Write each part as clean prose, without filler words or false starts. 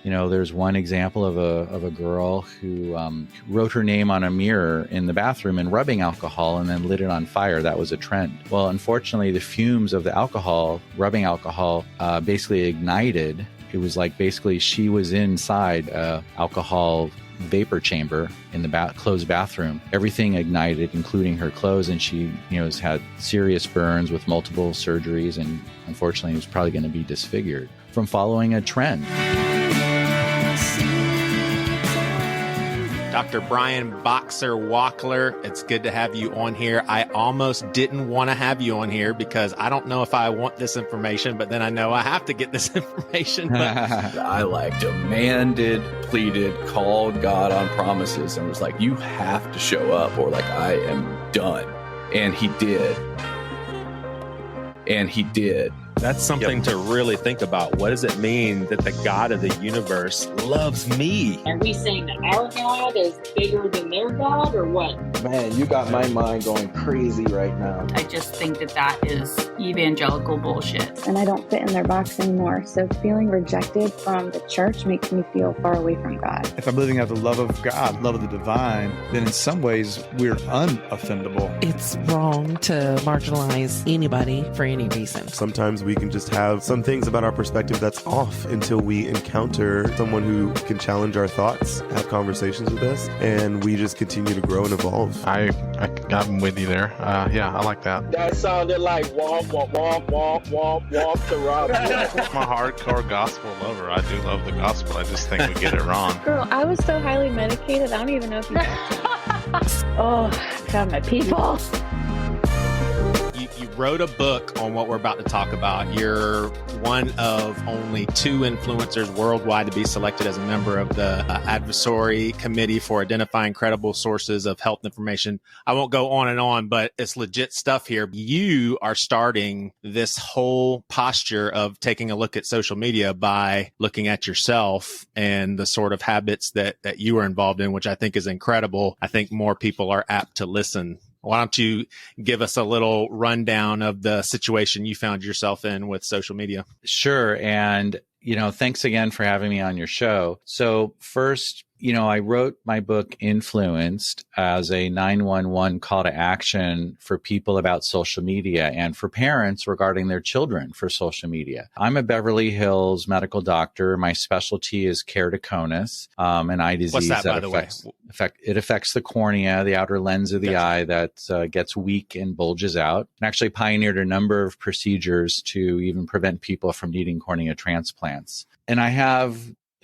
There's one example of a girl who wrote her name on a mirror in the bathroom in rubbing alcohol and then lit it on fire. That was a trend. Well, unfortunately, the fumes of the rubbing alcohol, basically ignited. It was like basically she was inside a alcohol vapor chamber in the closed bathroom. Everything ignited, including her clothes, and she, has had serious burns with multiple surgeries, and unfortunately was probably going to be disfigured from following a trend. Dr. Brian Boxer Wackler, it's good to have you on here. I almost didn't want to have you on here because I don't know if I want this information, but then I know I have to get this information. I demanded, pleaded, called God on promises and was like, you have to show up or I am done. And he did. That's something to really think about. What does it mean that the God of the universe loves me? Are we saying that our God is bigger than their God or what? Man, you got my mind going crazy right now. I just think that is evangelical bullshit. And I don't fit in their box anymore. So feeling rejected from the church makes me feel far away from God. If I'm living out the love of God, love of the divine, then in some ways we're unoffendable. It's wrong to marginalize anybody for any reason. Sometimes we can just have some things about our perspective that's off until we encounter someone who can challenge our thoughts, have conversations with us, and we just continue to grow and evolve. I'm with you there. Yeah, I like that. That sounded like womp, womp, womp, womp, womp, womp to Rob. I'm a hardcore gospel lover. I do love the gospel. I just think we get it wrong. Girl, I was so highly medicated, I don't even know if you got to. Oh, God, my people. You wrote a book on what we're about to talk about. You're one of only 2 influencers worldwide to be selected as a member of the Advisory Committee for Identifying Credible Sources of Health Information. I won't go on and on, but it's legit stuff here. You are starting this whole posture of taking a look at social media by looking at yourself and the sort of habits that you are involved in, which I think is incredible. I think more people are apt to listen. Why don't you give us a little rundown of the situation you found yourself in with social media? Sure. And, thanks again for having me on your show. So first, I wrote my book Influenced as a 911 call to action for people about social media and for parents regarding their children for social media. I'm a Beverly Hills medical doctor. My specialty is keratoconus, an eye disease. What's that, by the way? It affects the cornea, the outer lens of the eye that gets weak and bulges out, and actually pioneered a number of procedures to even prevent people from needing cornea transplants. And I have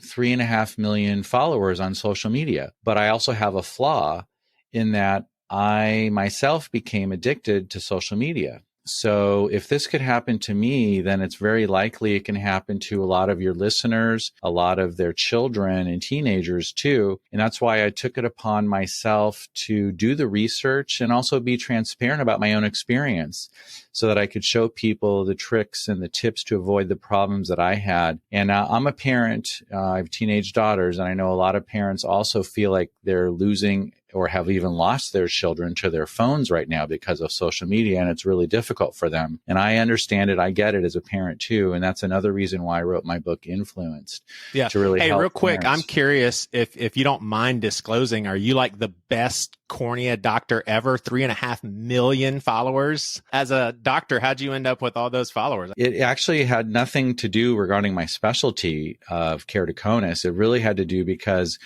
3.5 million followers on social media. But I also have a flaw in that I myself became addicted to social media. So if this could happen to me, then it's very likely it can happen to a lot of your listeners, a lot of their children and teenagers too. And that's why I took it upon myself to do the research and also be transparent about my own experience so that I could show people the tricks and the tips to avoid the problems that I had. And I'm a parent. I have teenage daughters, and I know a lot of parents also feel like they're losing or have even lost their children to their phones right now because of social media, and it's really difficult for them. And I understand it. I get it as a parent too. And that's another reason why I wrote my book Influenced. Yeah. To really help real quick, parents. I'm curious if you don't mind disclosing, are you like the best cornea doctor ever? 3.5 million followers. As a doctor, how'd you end up with all those followers? It actually had nothing to do regarding my specialty of keratoconus. It really had to do because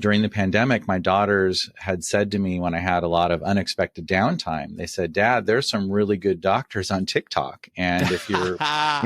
during the pandemic, my daughters had said to me when I had a lot of unexpected downtime, they said, Dad, there's some really good doctors on TikTok. And if you're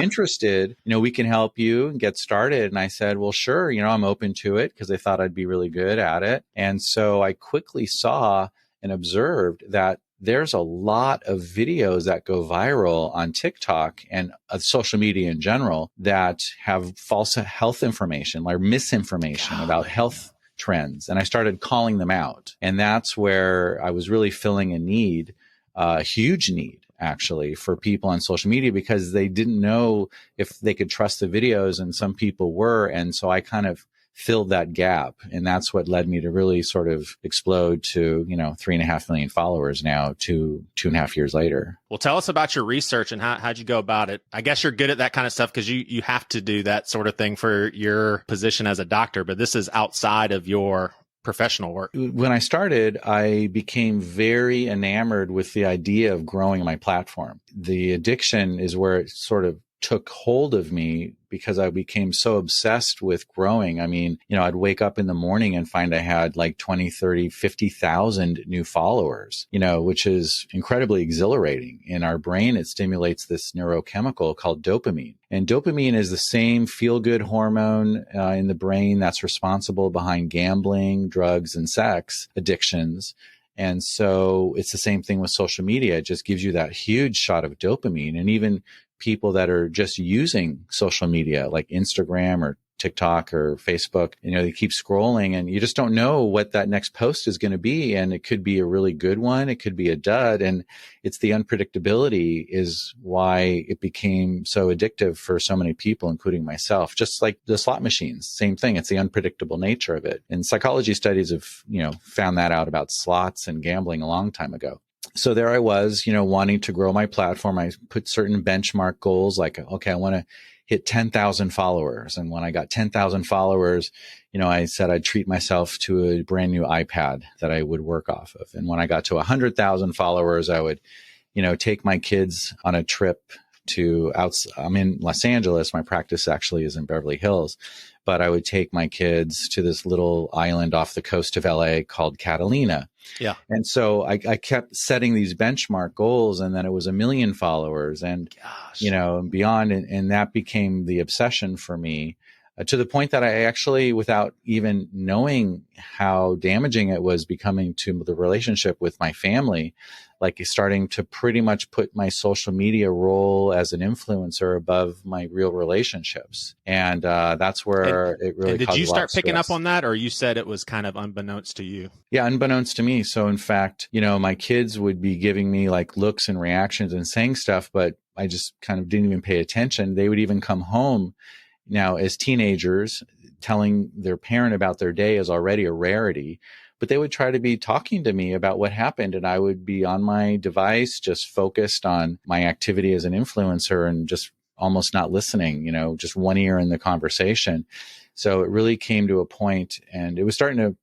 interested, we can help you and get started. And I said, well, sure. I'm open to it because they thought I'd be really good at it. And so I quickly saw and observed that there's a lot of videos that go viral on TikTok and social media in general that have false health information or misinformation about health trends. And I started calling them out. And that's where I was really filling a need, a huge need actually for people on social media because they didn't know if they could trust the videos, and some people were. And so I kind of filled that gap. And that's what led me to really sort of explode to, 3.5 million followers now, 2.5 years later. Well, tell us about your research and how'd you go about it? I guess you're good at that kind of stuff because you have to do that sort of thing for your position as a doctor, but this is outside of your professional work. When I started, I became very enamored with the idea of growing my platform. The addiction is where it sort of took hold of me because I became so obsessed with growing. I mean, I'd wake up in the morning and find I had like 20, 30, 50,000 new followers, which is incredibly exhilarating. In our brain, it stimulates this neurochemical called dopamine. And dopamine is the same feel-good hormone in the brain that's responsible behind gambling, drugs, and sex addictions. And so it's the same thing with social media. It just gives you that huge shot of dopamine. And even people that are just using social media like Instagram or TikTok or Facebook, they keep scrolling and you just don't know what that next post is going to be. And it could be a really good one. It could be a dud. And it's the unpredictability is why it became so addictive for so many people, including myself, just like the slot machines. Same thing. It's the unpredictable nature of it. And psychology studies have, found that out about slots and gambling a long time ago. So there I was, wanting to grow my platform. I put certain benchmark goals like, okay, I want to hit 10,000 followers. And when I got 10,000 followers, I said I'd treat myself to a brand new iPad that I would work off of. And when I got to 100,000 followers, I would, take my kids on a trip I'm in Los Angeles. My practice actually is in Beverly Hills, but I would take my kids to this little island off the coast of LA called Catalina. Yeah. And so I kept setting these benchmark goals, and then it was 1 million followers and, and beyond. And that became the obsession for me to the point that I actually, without even knowing how damaging it was becoming to the relationship with my family, like starting to pretty much put my social media role as an influencer above my real relationships. And that's where it really did caused you a lot start of picking stress. up on that, or you said it was kind of unbeknownst to you? Yeah, unbeknownst to me. So in fact, my kids would be giving me like looks and reactions and saying stuff, but I just kind of didn't even pay attention. They would even come home now as teenagers. Telling their parent about their day is already a rarity, but they would try to be talking to me about what happened. And I would be on my device, just focused on my activity as an influencer and just almost not listening, just one ear in the conversation. So it really came to a point, and it was starting to,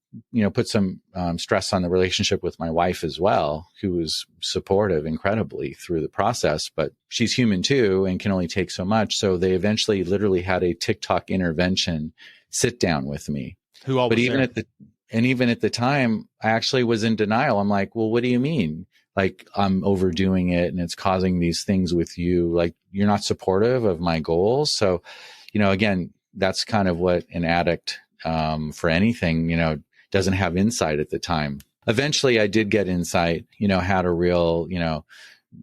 put some stress on the relationship with my wife as well, who was supportive incredibly through the process, but she's human too and can only take so much. So they eventually literally had a TikTok intervention sit down with me. Who all was there? Even at the time, I actually was in denial. I'm like, well, what do you mean? Like I'm overdoing it and it's causing these things with you. Like you're not supportive of my goals. So, again, that's kind of what an addict for anything, doesn't have insight at the time. Eventually I did get insight, had a real,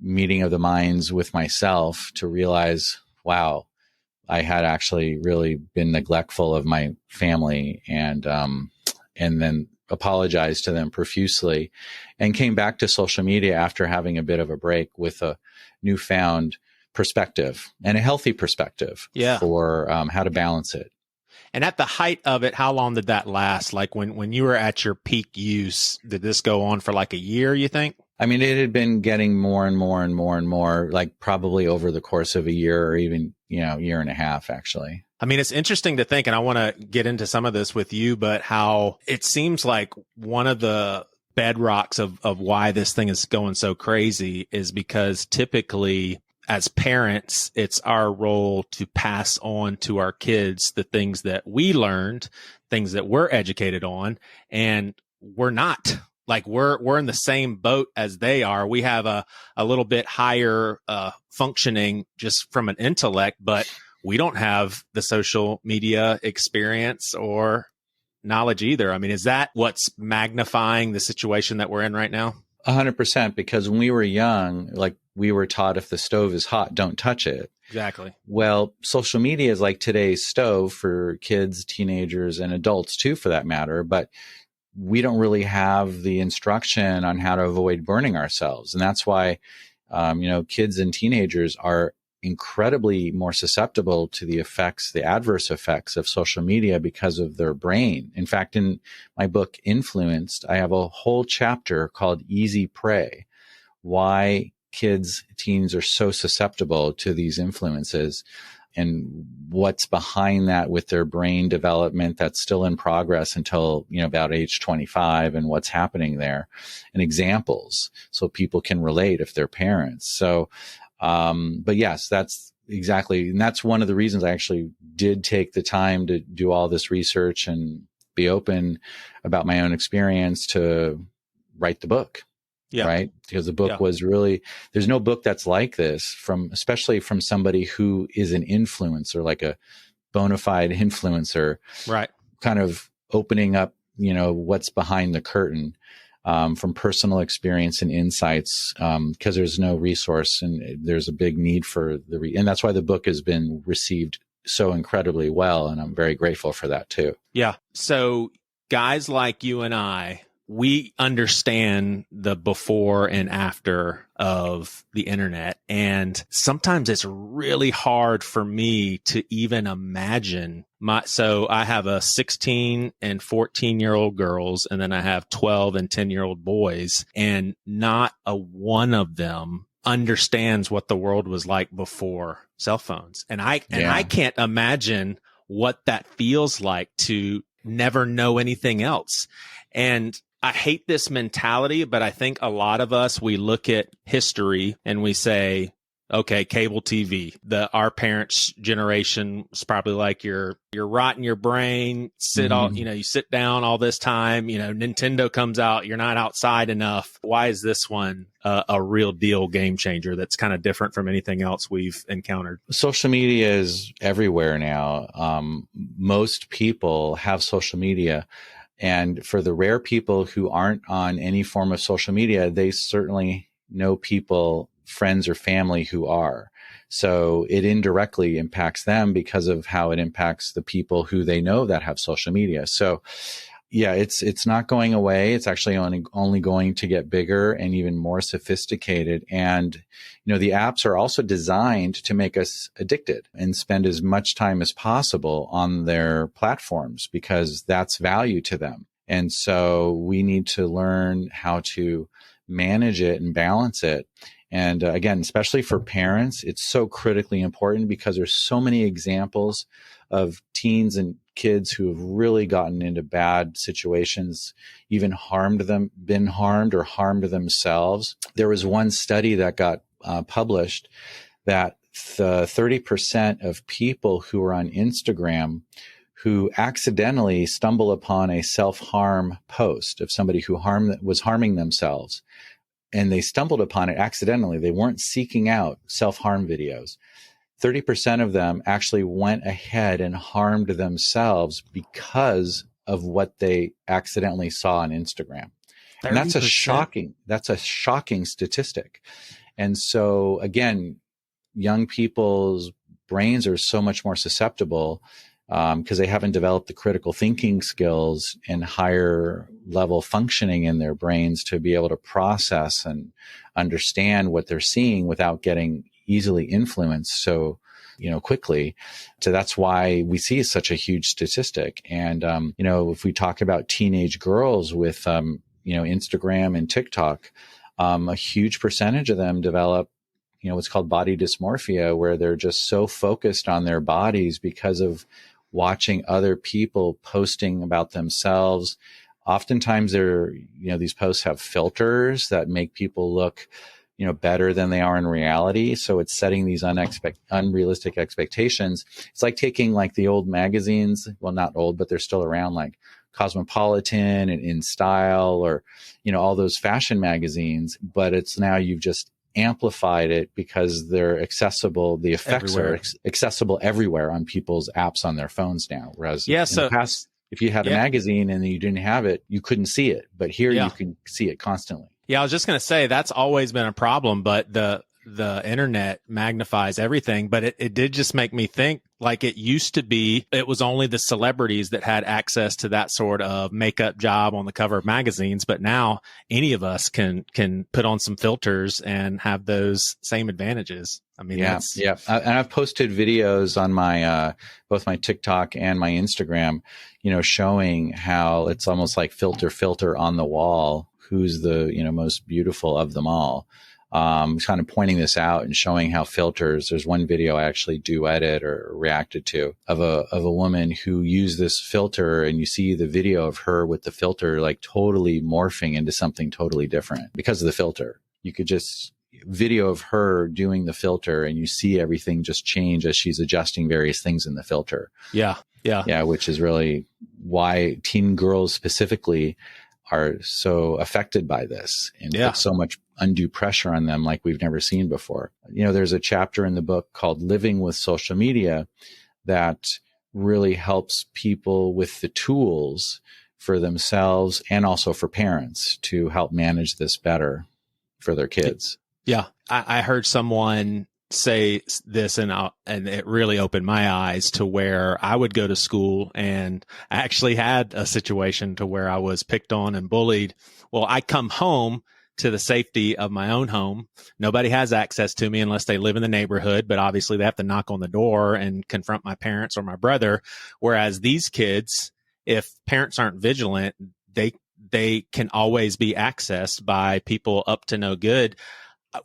meeting of the minds with myself to realize, wow, I had actually really been neglectful of my family and then apologized to them profusely and came back to social media after having a bit of a break with a newfound perspective and a healthy perspective for how to balance it. And at the height of it, how long did that last? Like when you were at your peak use, did this go on for like a year, you think? I mean, it had been getting more and more and more and more, like probably over the course of a year or even, year and a half, actually. I mean, it's interesting to think, and I want to get into some of this with you, but how it seems like one of the bedrocks of why this thing is going so crazy is because typically as parents, it's our role to pass on to our kids the things that we learned, things that we're educated on, and we're not. Like we're in the same boat as they are. We have a little bit higher functioning just from an intellect, but we don't have the social media experience or knowledge either. I mean, is that what's magnifying the situation that we're in right now? 100%, because when we were young, like we were taught if the stove is hot, don't touch it. Exactly. Well, social media is like today's stove for kids, teenagers, and adults too, for that matter. But we don't really have the instruction on how to avoid burning ourselves. And that's why, kids and teenagers are incredibly more susceptible to the effects, the adverse effects of social media because of their brain. In fact, in my book, Influenced, I have a whole chapter called Easy Prey, why kids, teens are so susceptible to these influences and what's behind that with their brain development that's still in progress until, about age 25 and what's happening there and examples so people can relate if they're parents. So, but yes, that's exactly. And that's one of the reasons I actually did take the time to do all this research and be open about my own experience to write the book. Yeah. Right. Because the book was really, there's no book that's like this especially from somebody who is an influencer, like a bona fide influencer, right? Kind of opening up, what's behind the curtain, from personal experience and insights, because there's no resource and there's a big need for and that's why the book has been received so incredibly well. And I'm very grateful for that too. Yeah. So guys like you and I, we understand the before and after of the internet. And sometimes it's really hard for me to even imagine so I have a 16 and 14-year-old girls, and then I have 12 and 10-year-old boys, and not a one of them understands what the world was like before cell phones. And I can't imagine what that feels like to never know anything else. And I hate this mentality, but I think a lot of us, we look at history and we say, okay, cable TV, our parents' generation was probably like you're rotting your brain, you sit down all this time, Nintendo comes out, you're not outside enough. Why is this one a real deal game changer that's kind of different from anything else we've encountered? Social media is everywhere now. Most people have social media. And for the rare people who aren't on any form of social media, they certainly know people, friends or family who are. So it indirectly impacts them because of how it impacts the people who they know that have social media. So yeah, it's not going away. It's actually only going to get bigger and even more sophisticated. And, the apps are also designed to make us addicted and spend as much time as possible on their platforms because that's value to them. And so we need to learn how to manage it and balance it. And again, especially for parents, it's so critically important because there's so many examples of teens and kids who have really gotten into bad situations, even been harmed or harmed themselves. There was one study that got published that 30% of people who are on Instagram who accidentally stumble upon a self-harm post of somebody who was harming themselves, and they stumbled upon it accidentally. They weren't seeking out self-harm videos. 30% of them actually went ahead and harmed themselves because of what they accidentally saw on Instagram. 30%? And that's a shocking statistic. And so again, young people's brains are so much more susceptible because they haven't developed the critical thinking skills and higher level functioning in their brains to be able to process and understand what they're seeing without getting easily influenced so quickly. So that's why we see such a huge statistic. And if we talk about teenage girls with Instagram and TikTok, a huge percentage of them develop what's called body dysmorphia, where they're just so focused on their bodies because of watching other people posting about themselves. Oftentimes these posts have filters that make people look better than they are in reality. So it's setting these unrealistic expectations. It's like taking like the old magazines, well, not old, but they're still around, like Cosmopolitan and In Style, or, all those fashion magazines, but it's now you've just amplified it because they're accessible. The effects are accessible everywhere on people's apps on their phones now. Whereas in the past, if you had a magazine and you didn't have it, you couldn't see it. But here you can see it constantly. Yeah, I was just going to say that's always been a problem, but the the internet magnifies everything, but it did just make me think, like, it used to be, it was only the celebrities that had access to that sort of makeup job on the cover of magazines. But now any of us can put on some filters and have those same advantages. I mean, and I've posted videos on my, both my TikTok and my Instagram, showing how it's almost like filter on the wall. Who's the, most beautiful of them all. Kind of pointing this out and showing how filters, there's one video I actually duetted or reacted to of a woman who used this filter, and you see the video of her with the filter, like totally morphing into something totally different because of the filter. You could just video of her doing the filter and you see everything just change as she's adjusting various things in the filter. Yeah. Which is really why teen girls specifically are so affected by this and put so much undue pressure on them like we've never seen before. There's a chapter in the book called Living with Social Media that really helps people with the tools for themselves and also for parents to help manage this better for their kids. Yeah. I heard someone say this and it really opened my eyes to where I would go to school, and I actually had a situation to where I was picked on and bullied. Well, I come home to the safety of my own home. Nobody has access to me unless they live in the neighborhood, but obviously they have to knock on the door and confront my parents or my brother. Whereas these kids, if parents aren't vigilant, they can always be accessed by people up to no good.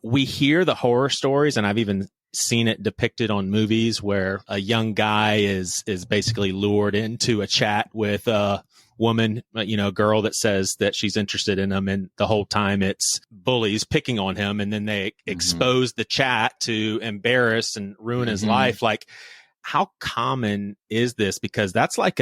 We hear the horror stories, and I've even seen it depicted on movies where a young guy is basically lured into a chat with a woman, girl that says that she's interested in him, and the whole time it's bullies picking on him, and then they expose the chat to embarrass and ruin his life. Like, how common is this? Because that's like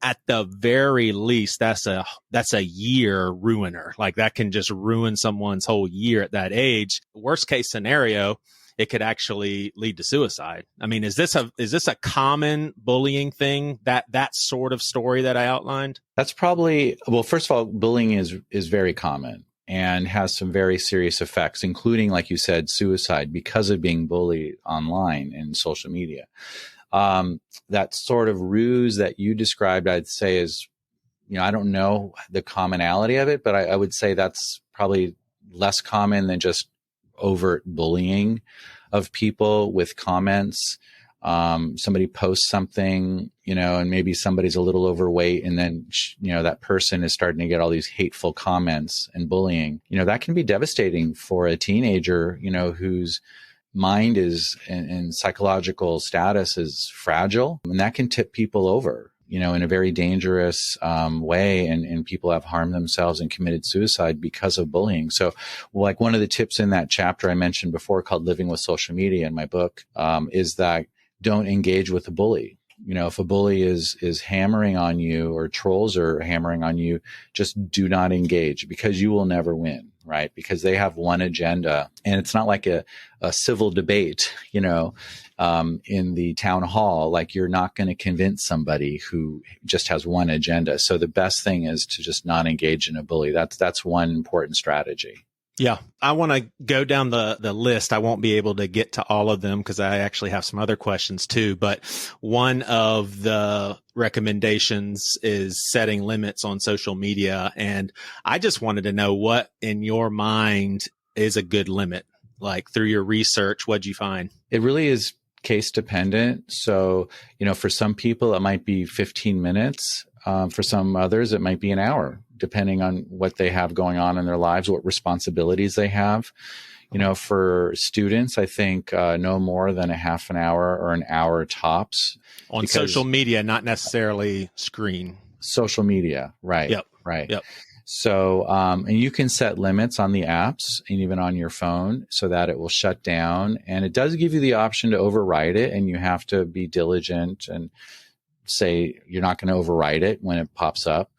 at the very least, that's a year ruiner. Like, that can just ruin someone's whole year at that age. Worst case scenario, it could actually lead to suicide. I mean, is this a common bullying thing, that sort of story that I outlined? That's probably, well, first of all, bullying is very common and has some very serious effects, including, like you said, suicide because of being bullied online and social media. That sort of ruse that you described, I'd say is, I don't know the commonality of it, but I would say that's probably less common than just overt bullying of people with comments. Somebody posts something, and maybe somebody's a little overweight, and then, that person is starting to get all these hateful comments and bullying. That can be devastating for a teenager, whose mind is and psychological status is fragile, and that can tip people over, in a very dangerous way, and people have harmed themselves and committed suicide because of bullying. So, like, one of the tips in that chapter I mentioned before called Living with Social Media in my book is that don't engage with the bully. If a bully is hammering on you, or trolls are hammering on you, just do not engage, because you will never win, right? Because they have one agenda, and it's not like a civil debate, in the town hall. Like, you're not going to convince somebody who just has one agenda. So the best thing is to just not engage in a bully. That's one important strategy. Yeah, I want to go down the list. I won't be able to get to all of them because I actually have some other questions too. But one of the recommendations is setting limits on social media. And I just wanted to know what, in your mind, is a good limit? Like, through your research, what'd you find? It really is case dependent. So, for some people, it might be 15 minutes. For some others, it might be an hour, depending on what they have going on in their lives, what responsibilities they have. For students, I think no more than a half an hour or an hour tops. On social media, not necessarily screen. Social media, right. Yep. Right. Yep. So, and you can set limits on the apps and even on your phone so that it will shut down. And it does give you the option to override it, and you have to be diligent and say you're not going to override it when it pops up.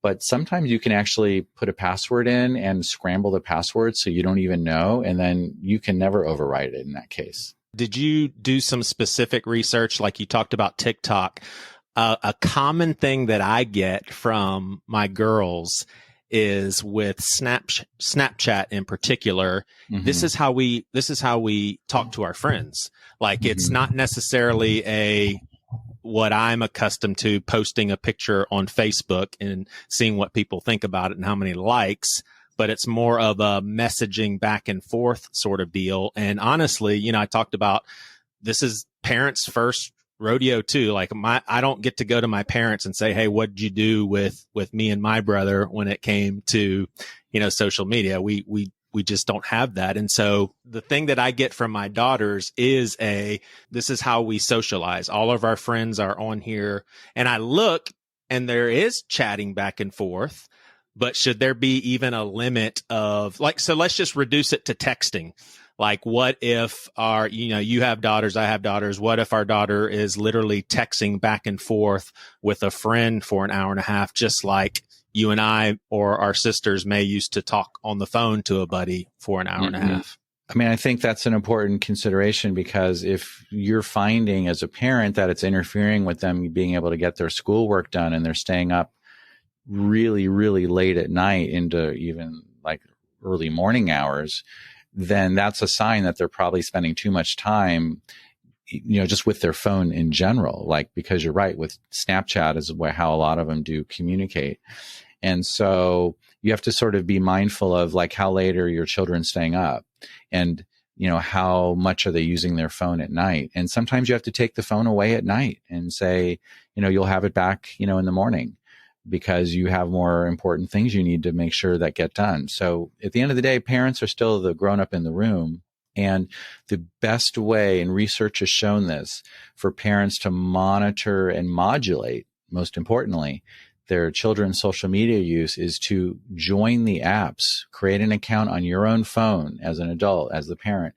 But sometimes you can actually put a password in and scramble the password so you don't even know, and then you can never override it in that case. Did you do some specific research, like you talked about TikTok? A common thing that I get from my girls is with Snapchat in particular. Mm-hmm. This is how we talk to our friends. Like it's not necessarily what I'm accustomed to, posting a picture on Facebook and seeing what people think about it and how many likes, but it's more of a messaging back and forth sort of deal. And honestly, I talked about this is parents' first rodeo too. Like I don't get to go to my parents and say, hey, what'd you do with me and my brother when it came to, social media? We just don't have that. And so the thing that I get from my daughters is this is how we socialize. All of our friends are on here, and I look and there is chatting back and forth, but should there be even a limit of so let's just reduce it to texting. Like, what if you have daughters, I have daughters. What if our daughter is literally texting back and forth with a friend for an hour and a half, just like you and I or our sisters may used to talk on the phone to a buddy for an hour and a half? I mean, I think that's an important consideration, because if you're finding as a parent that it's interfering with them being able to get their schoolwork done and they're staying up really, really late at night into even like early morning hours, then that's a sign that they're probably spending too much time, just with their phone in general. Like, because you're right, with Snapchat is how a lot of them do communicate. And so you have to sort of be mindful of like, how late are your children staying up, and, how much are they using their phone at night? And sometimes you have to take the phone away at night and say, you'll have it back, in the morning, because you have more important things you need to make sure that get done. So at the end of the day, parents are still the grown up in the room. And the best way, and research has shown this, for parents to monitor and modulate, most importantly, their children's social media use is to join the apps, create an account on your own phone as an adult, as the parent,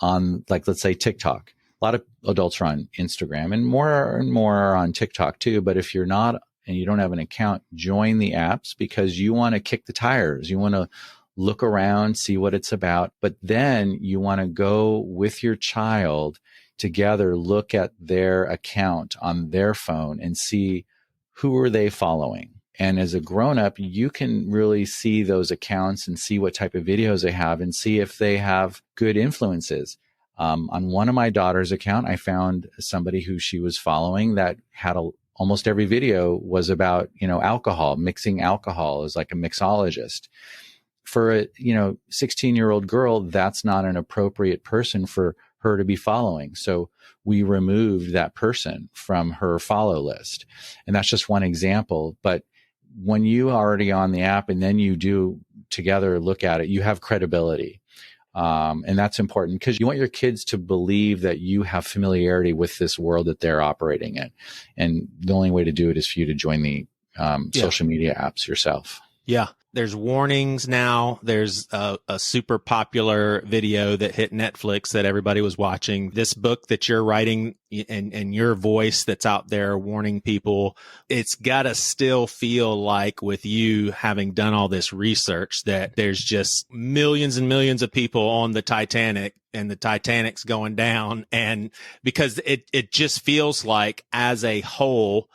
on, like, let's say TikTok. A lot of adults are on Instagram, and more are on TikTok too. But if you're not, and you don't have an account, join the apps, because you want to kick the tires. You want to look around, see what it's about, but then you want to go with your child together, look at their account on their phone and see who are they following. And as a grown-up, you can really see those accounts and see what type of videos they have and see if they have good influences. On one of my daughter's account, I found somebody who she was following that had almost every video was about, alcohol, mixing alcohol, as like a mixologist. For a, 16-year-old girl, that's not an appropriate person for her to be following. So we removed that person from her follow list. And that's just one example. But when you are already on the app and then you do together look at it, you have credibility. And that's important, because you want your kids to believe that you have familiarity with this world that they're operating in. And the only way to do it is for you to join the social media apps yourself. Yeah. There's warnings now. There's a super popular video that hit Netflix that everybody was watching. This book that you're writing and your voice that's out there warning people, it's got to still feel like, with you having done all this research, that there's just millions and millions of people on the Titanic, and the Titanic's going down. And because it just feels like, as a whole,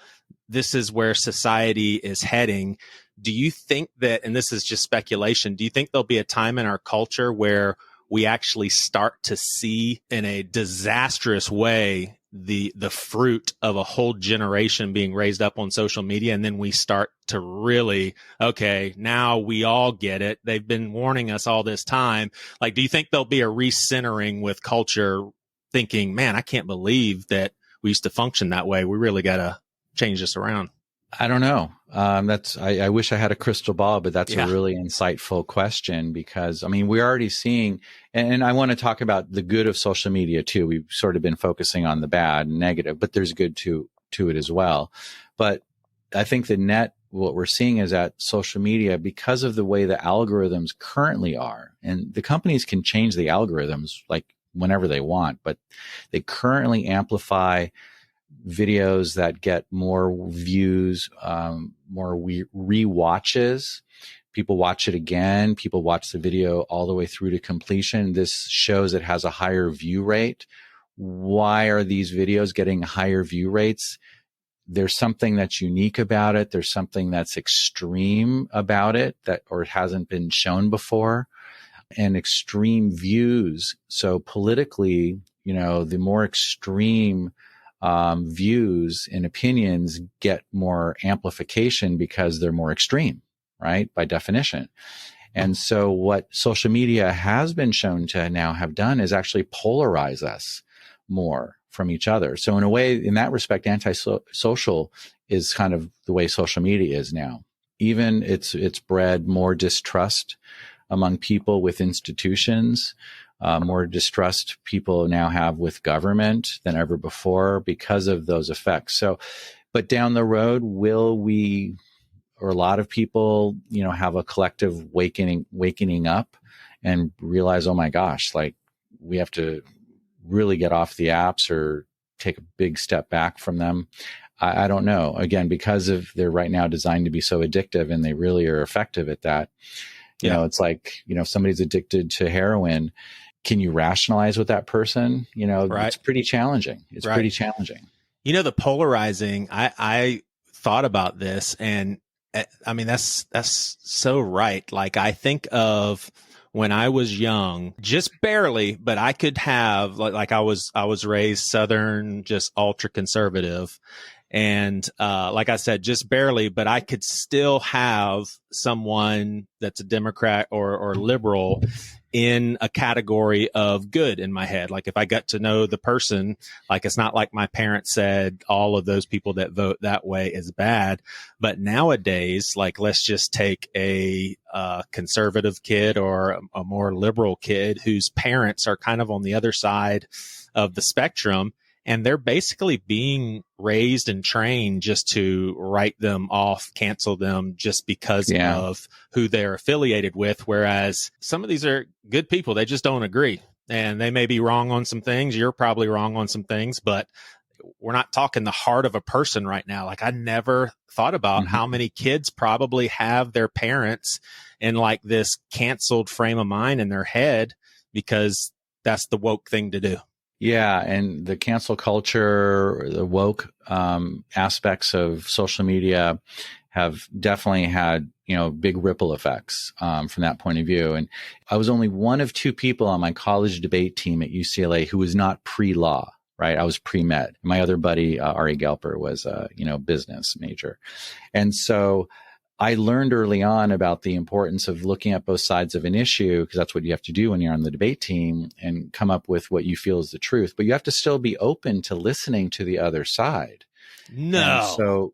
this is where society is heading. Do you think that, and this is just speculation, do you think there'll be a time in our culture where we actually start to see, in a disastrous way, the fruit of a whole generation being raised up on social media, and then we start to really, okay, now we all get it. They've been warning us all this time. Like, do you think there'll be a recentering with culture, thinking, man, I can't believe that we used to function that way. We really got to change this around? I don't know. I wish I had a crystal ball, but that's a really insightful question, because, I mean, we're already seeing, and I want to talk about the good of social media too. We've sort of been focusing on the bad and negative, but there's good to it as well. But I think what we're seeing is that social media, because of the way the algorithms currently are, and the companies can change the algorithms like whenever they want, but they currently amplify videos that get more views, more rewatches. People watch it again. People watch the video all the way through to completion. This shows it has a higher view rate. Why are these videos getting higher view rates? there's something that's unique about it. There's something that's extreme about it or it hasn't been shown before, and extreme views. So politically, the more extreme views and opinions get more amplification because they're more extreme, right? By definition. And so what social media has been shown to now have done is actually polarize us more from each other. So in a way, in that respect, antisocial is kind of the way social media is now. Even it's bred more distrust among people with institutions, more distrust people now have with government than ever before because of those effects. So, but down the road, will we, or a lot of people, have a collective wakening up and realize, oh my gosh, like we have to really get off the apps or take a big step back from them? I don't know. Again, because they're right now designed to be so addictive, and they really are effective at that. It's like, if somebody's addicted to heroin, can you rationalize with that person? Right. It's pretty challenging. It's right. pretty challenging. The polarizing, I thought about this, and I mean, that's so right. Like, I think of when I was young, just barely, but I could have like I was raised Southern, just ultra conservative. And, like I said, just barely, but I could still have someone that's a Democrat or liberal in a category of good in my head. Like, if I got to know the person, like, it's not like my parents said all of those people that vote that way is bad. But nowadays, like, let's just take a conservative kid or a more liberal kid whose parents are kind of on the other side of the spectrum. And they're basically being raised and trained just to write them off, cancel them just because of who they're affiliated with. Whereas some of these are good people. They just don't agree. And they may be wrong on some things. You're probably wrong on some things, but we're not talking the heart of a person right now. Like, I never thought about how many kids probably have their parents in like this canceled frame of mind in their head because that's the woke thing to do. Yeah, and the cancel culture, the woke aspects of social media have definitely had, big ripple effects from that point of view. And I was only one of two people on my college debate team at UCLA who was not pre-law, right? I was pre-med. My other buddy, Ari Gelper, was a, business major. And so I learned early on about the importance of looking at both sides of an issue, because that's what you have to do when you're on the debate team, and come up with what you feel is the truth. But you have to still be open to listening to the other side. No.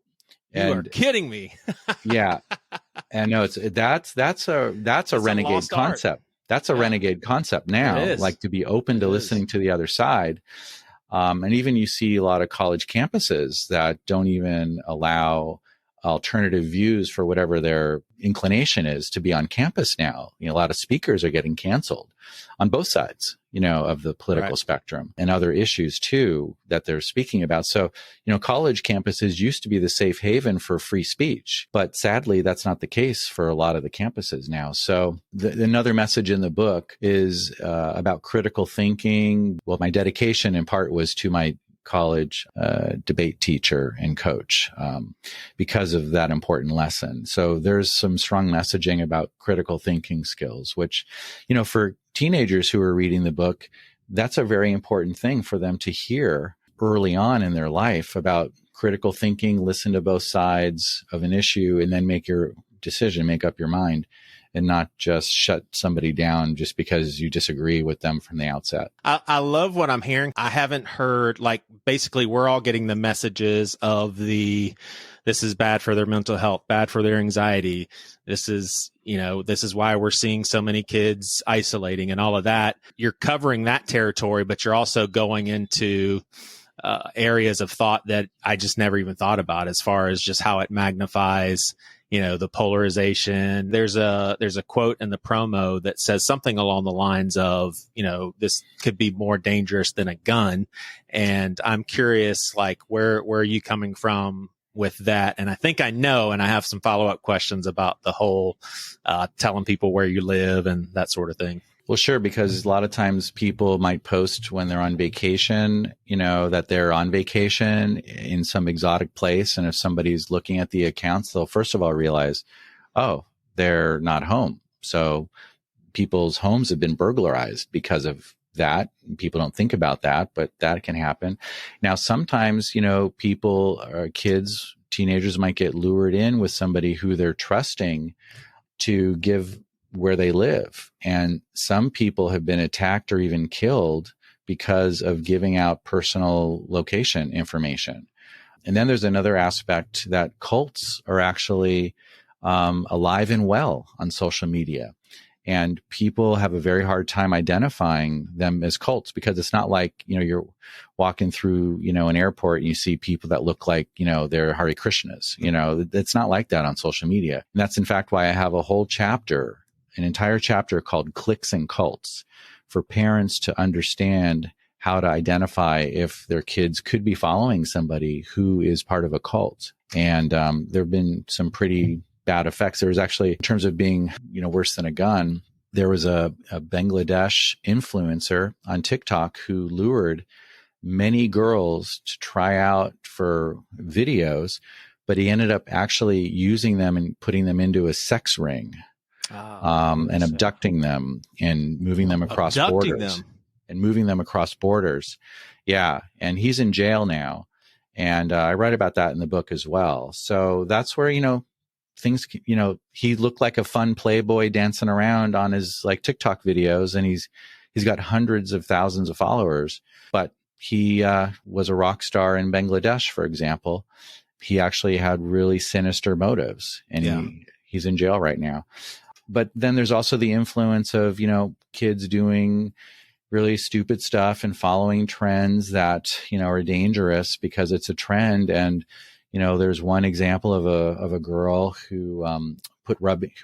You are kidding me. Yeah. And no, that's a renegade concept. That's a renegade concept now, like to be open to listening to the other side. And even you see a lot of college campuses that don't even allow alternative views for whatever their inclination is to be on campus now. A lot of speakers are getting canceled on both sides, of the political spectrum, and other issues too that they're speaking about. So, college campuses used to be the safe haven for free speech, but sadly that's not the case for a lot of the campuses now. So another message in the book is about critical thinking. Well, my dedication in part was to my college debate teacher and coach because of that important lesson. So there's some strong messaging about critical thinking skills, which, for teenagers who are reading the book, that's a very important thing for them to hear early on in their life about critical thinking. Listen to both sides of an issue and then make your decision, make up your mind, and not just shut somebody down just because you disagree with them from the outset. I love what I'm hearing. I haven't heard, like, basically we're all getting the messages of this is bad for their mental health, bad for their anxiety. This is why we're seeing so many kids isolating and all of that. You're covering that territory, but you're also going into areas of thought that I just never even thought about, as far as just how it magnifies the polarization. There's a quote in the promo that says something along the lines of, this could be more dangerous than a gun. And I'm curious, like, where are you coming from with that? And I think I know, and I have some follow-up questions about the whole telling people where you live and that sort of thing. Well, sure, because a lot of times people might post when they're on vacation, that they're on vacation in some exotic place. And if somebody's looking at the accounts, they'll first of all realize, oh, they're not home. So people's homes have been burglarized because of that. People don't think about that, but that can happen. Now, sometimes, people or kids, teenagers might get lured in with somebody who they're trusting to give where they live. And some people have been attacked or even killed because of giving out personal location information. And then there's another aspect that cults are actually alive and well on social media. And people have a very hard time identifying them as cults because it's not like, you're walking through, an airport and you see people that look like, they're Hare Krishnas. It's not like that on social media. And that's in fact why I have a whole chapter, an entire chapter called Cliques and Cults, for parents to understand how to identify if their kids could be following somebody who is part of a cult. And there have been some pretty bad effects. There was actually, in terms of being, worse than a gun, there was a Bangladesh influencer on TikTok who lured many girls to try out for videos, but he ended up actually using them and putting them into a sex ring, and abducting them and moving them across borders. And moving them across borders. Yeah. And he's in jail now. And I write about that in the book as well. So that's where, things, he looked like a fun playboy dancing around on his TikTok videos, and he's got hundreds of thousands of followers, but he was a rock star in Bangladesh, for example. He actually had really sinister motives, and he's in jail right now. But then there's also the influence of, kids doing really stupid stuff and following trends that, are dangerous because it's a trend. And, there's one example of a girl who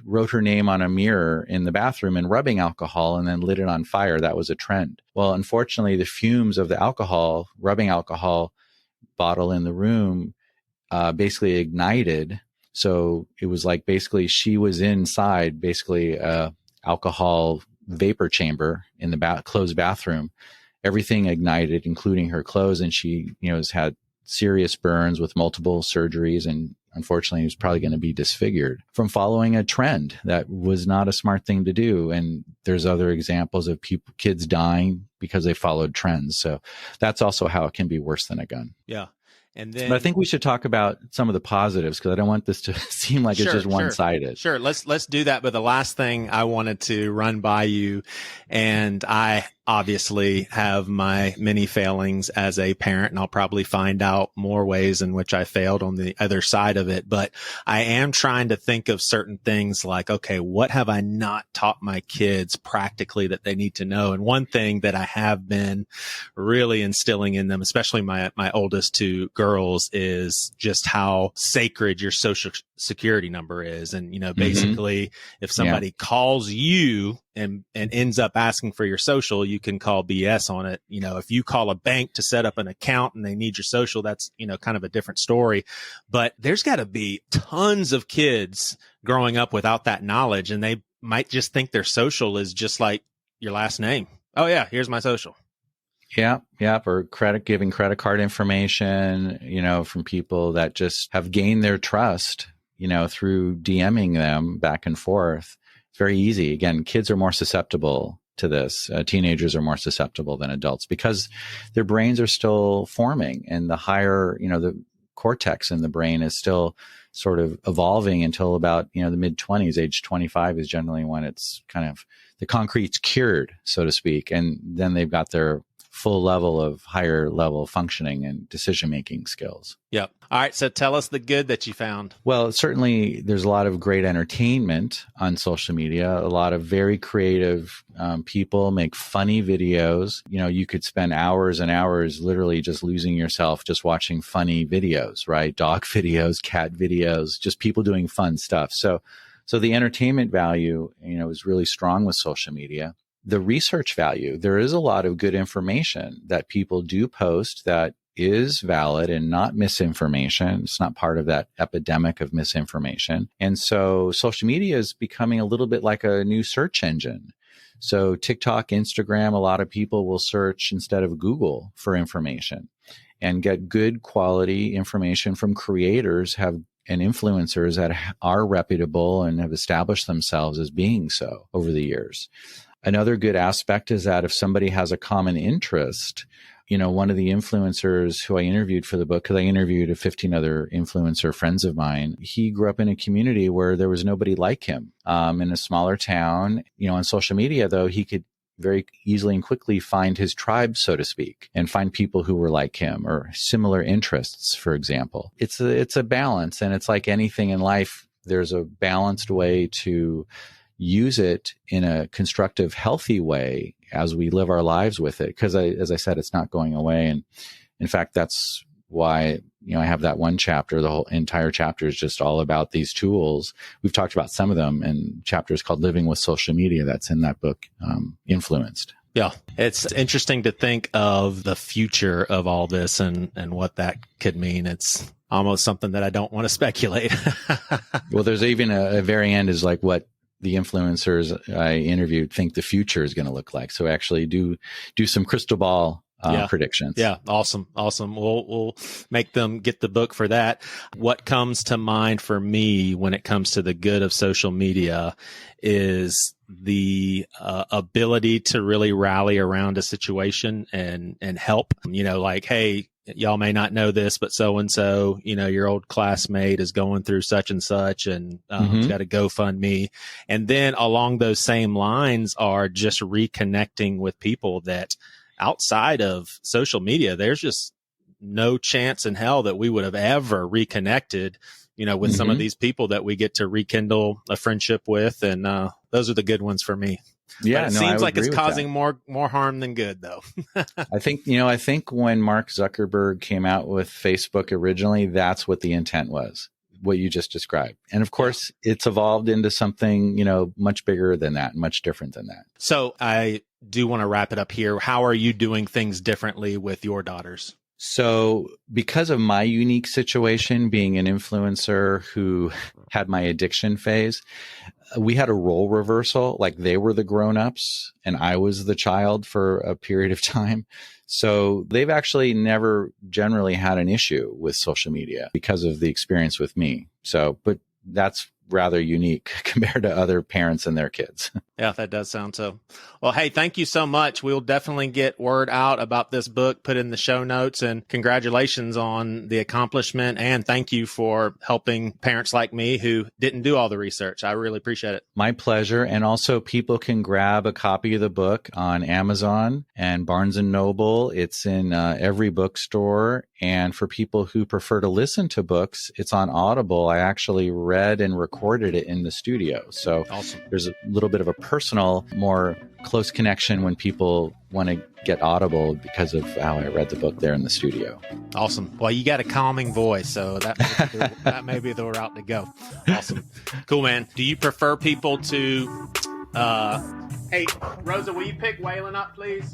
wrote her name on a mirror in the bathroom and rubbing alcohol and then lit it on fire. That was a trend. Well, unfortunately, the fumes of the rubbing alcohol bottle in the room basically ignited. So it was like basically she was inside basically alcohol vapor chamber in the closed bathroom. Everything ignited, including her clothes. And she, has had serious burns with multiple surgeries. And unfortunately, was probably going to be disfigured from following a trend that was not a smart thing to do. And there's other examples of kids dying because they followed trends. So that's also how it can be worse than a gun. Yeah. And then, but I think we should talk about some of the positives because I don't want this to seem like it's just one-sided. Sure. Let's do that. But the last thing I wanted to run by you, and I obviously have my many failings as a parent, and I'll probably find out more ways in which I failed on the other side of it. But I am trying to think of certain things like, okay, what have I not taught my kids practically that they need to know? And one thing that I have been really instilling in them, especially my oldest two girls, is just how sacred your social security number is. And, basically if somebody calls you and ends up asking for your social, you can call BS on it. If you call a bank to set up an account and they need your social, that's, kind of a different story. But there's got to be tons of kids growing up without that knowledge, and they might just think their social is just like your last name. Oh yeah, here's my social. Yeah. Or giving credit card information, from people that just have gained their trust, through DMing them back and forth. It's very easy. Again, kids are more susceptible to this. Teenagers are more susceptible than adults because their brains are still forming, and the higher, the cortex in the brain is still sort of evolving until about, the mid-20s. Age 25 is generally when it's kind of the concrete's cured, so to speak. And then they've got their full level of higher level functioning and decision-making skills. Yep. All right. So tell us the good that you found. Well, certainly there's a lot of great entertainment on social media. A lot of very creative people make funny videos. You could spend hours and hours literally just losing yourself just watching funny videos, right? Dog videos, cat videos, just people doing fun stuff. So the entertainment value, is really strong with social media. The research value, there is a lot of good information that people do post that is valid and not misinformation. It's not part of that epidemic of misinformation. And so social media is becoming a little bit like a new search engine. So TikTok, Instagram, a lot of people will search instead of Google for information and get good quality information from creators and influencers that are reputable and have established themselves as being so over the years. Another good aspect is that if somebody has a common interest, one of the influencers who I interviewed for the book, because I interviewed 15 other influencer friends of mine, he grew up in a community where there was nobody like him in a smaller town. On social media, though, he could very easily and quickly find his tribe, so to speak, and find people who were like him or similar interests, for example. It's a balance, and it's like anything in life. There's a balanced way to use it in a constructive, healthy way as we live our lives with it. Because as I said, it's not going away. And in fact, that's why, I have that one chapter. The whole entire chapter is just all about these tools. We've talked about some of them, and chapters called Living with Social Media that's in that book, Influenced. Yeah. It's interesting to think of the future of all this and what that could mean. It's almost something that I don't want to speculate. Well, there's even a very end is like what the influencers I interviewed think the future is going to look like. So actually do some crystal ball predictions. Yeah. Awesome. We'll make them get the book for that. What comes to mind for me when it comes to the good of social media is the ability to really rally around a situation and help, like, hey, y'all may not know this, but so-and-so, your old classmate is going through such and such and it's got a GoFundMe. And then along those same lines are just reconnecting with people that outside of social media, there's just no chance in hell that we would have ever reconnected, with some of these people that we get to rekindle a friendship with. And those are the good ones for me. Yeah, but it seems like it's causing more harm than good, though. I think when Mark Zuckerberg came out with Facebook originally, that's what the intent was, what you just described. And of course, it's evolved into something, much bigger than that, much different than that. So I do want to wrap it up here. How are you doing things differently with your daughters? So because of my unique situation, being an influencer who had my addiction phase, we had a role reversal. Like they were the grown-ups and I was the child for a period of time. So they've actually never generally had an issue with social media because of the experience with me. So, but that's rather unique compared to other parents and their kids. Yeah, that does sound so. Well, hey, thank you so much. We'll definitely get word out about this book, put in the show notes, and congratulations on the accomplishment. And thank you for helping parents like me who didn't do all the research. I really appreciate it. My pleasure. And also people can grab a copy of the book on Amazon and Barnes & Noble. It's in every bookstore. And for people who prefer to listen to books, it's on Audible. I actually read and recorded it in the studio. So awesome. There's a little bit of a personal, more close connection when people want to get Audible because of how I read the book there in the studio. Awesome. Well, you got a calming voice, so that may be the route to go. Awesome. Cool, man. Do you prefer people to... Hey, Rosa, will you pick Waylon up, please?